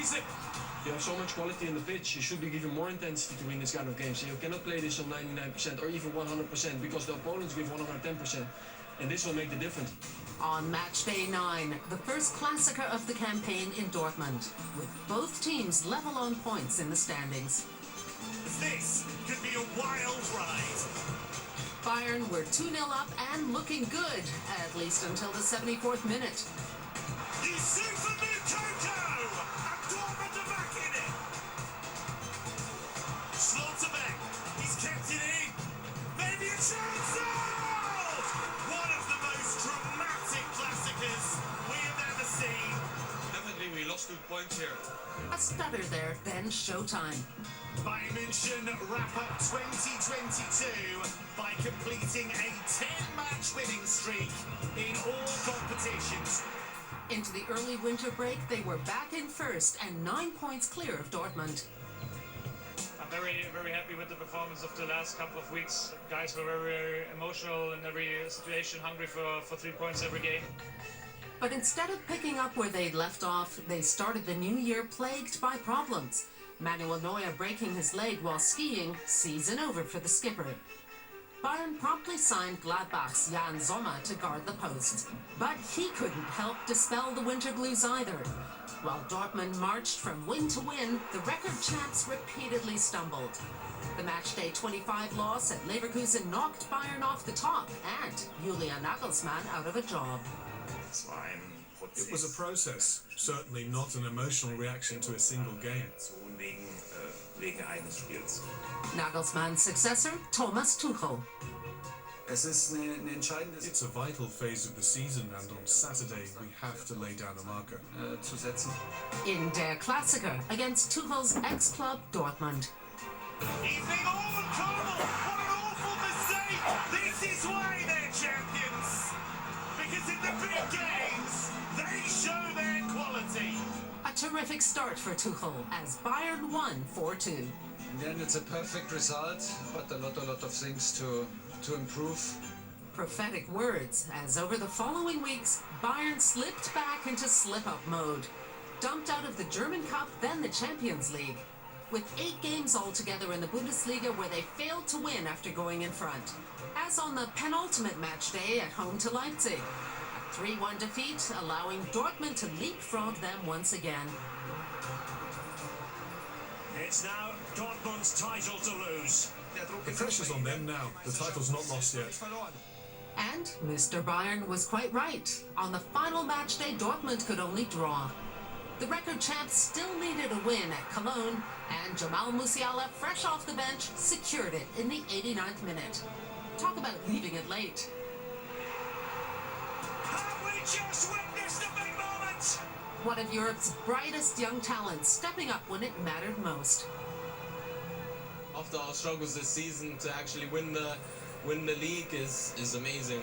season. You have so much quality in the pitch, you should be given more intensity to win this kind of games. You cannot play this on 99% or even 100% because the opponents give 110%. And this will make the difference. On match day 9, the first Klassiker of the campaign in Dortmund, with both teams level on points in the standings. This could be a wild ride. Bayern were 2-0 up and looking good, at least until the 74th minute. Yusufa Moukoko! And Dortmund are back in it! Schlotterbeck, he's kept it in. Maybe a chance! Oh! One of the most dramatic Klassikers we have ever seen. Definitely we lost 2 points here. A stutter there, then showtime. Bayern München wrap up 2022 by completing a 10-match winning streak in all competitions. Into the early winter break, they were back in first and 9 points clear of Dortmund. I'm very, very happy with the performance of the last couple of weeks. Guys were very, very emotional in every situation, hungry for 3 points every game. But instead of picking up where they'd left off, they started the new year plagued by problems. Manuel Neuer breaking his leg while skiing, season over for the skipper. Bayern promptly signed Gladbach's Jan Sommer to guard the post, but he couldn't help dispel the winter blues either. While Dortmund marched from win to win, the record champs repeatedly stumbled. The matchday 25 loss at Leverkusen knocked Bayern off the top and Julian Nagelsmann out of a job. It was a process, certainly not an emotional reaction to a single game. Nagelsmann's successor, Thomas Tuchel. It's a vital phase of the season, and on Saturday we have to lay down a marker. In Der Klassiker against Tuchel's ex-club Dortmund. Evening all, Colonel! What an awful mistake! This is why they're champions! Because in the big games, they show their quality. A terrific start for Tuchel as Bayern won 4-2. And then it's a perfect result, but a lot of things to improve. Prophetic words, as over the following weeks, Bayern slipped back into slip-up mode. Dumped out of the German Cup, then the Champions League. With 8 games altogether in the Bundesliga where they failed to win after going in front. As on the penultimate match day at home to Leipzig. A 3-1 defeat, allowing Dortmund to leapfrog them once again. It's now Dortmund's title to lose. The pressure's on them now. The title's not lost yet. And Mr. Bayern was quite right. On the final match day, Dortmund could only draw. The record champs still needed a win at Cologne, and Jamal Musiala, fresh off the bench, secured it in the 89th minute. Talk about leaving it late. Have we just witnessed a big moment? One of Europe's brightest young talents stepping up when it mattered most. After our struggles this season, to actually win the league is amazing.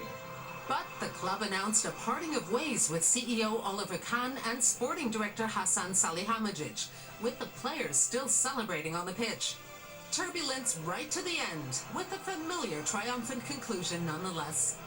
But the club announced a parting of ways with CEO Oliver Kahn and sporting director Hasan Salihamidzic, with the players still celebrating on the pitch. Turbulence right to the end, with a familiar triumphant conclusion nonetheless.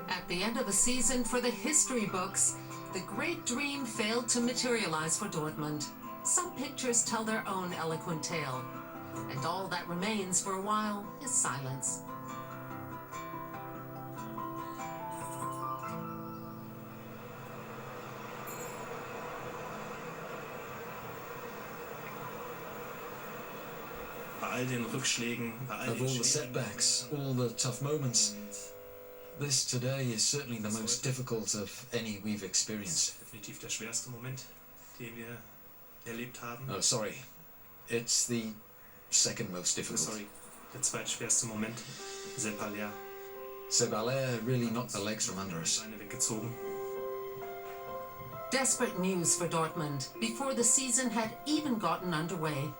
At the end of the season for the history books, the great dream failed to materialize for Dortmund. Some pictures tell their own eloquent tale, and all that remains for a while is silence. Of all the setbacks, all the tough moments, this today is certainly the most difficult of any we've experienced. Oh, sorry. It's the second most difficult. Sepp really knocked the legs from under us. Desperate news for Dortmund before the season had even gotten underway.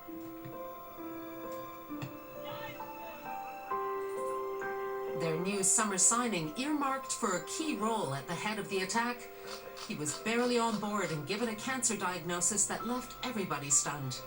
Their new summer signing earmarked for a key role at the head of the attack. He was barely on board and given a cancer diagnosis that left everybody stunned.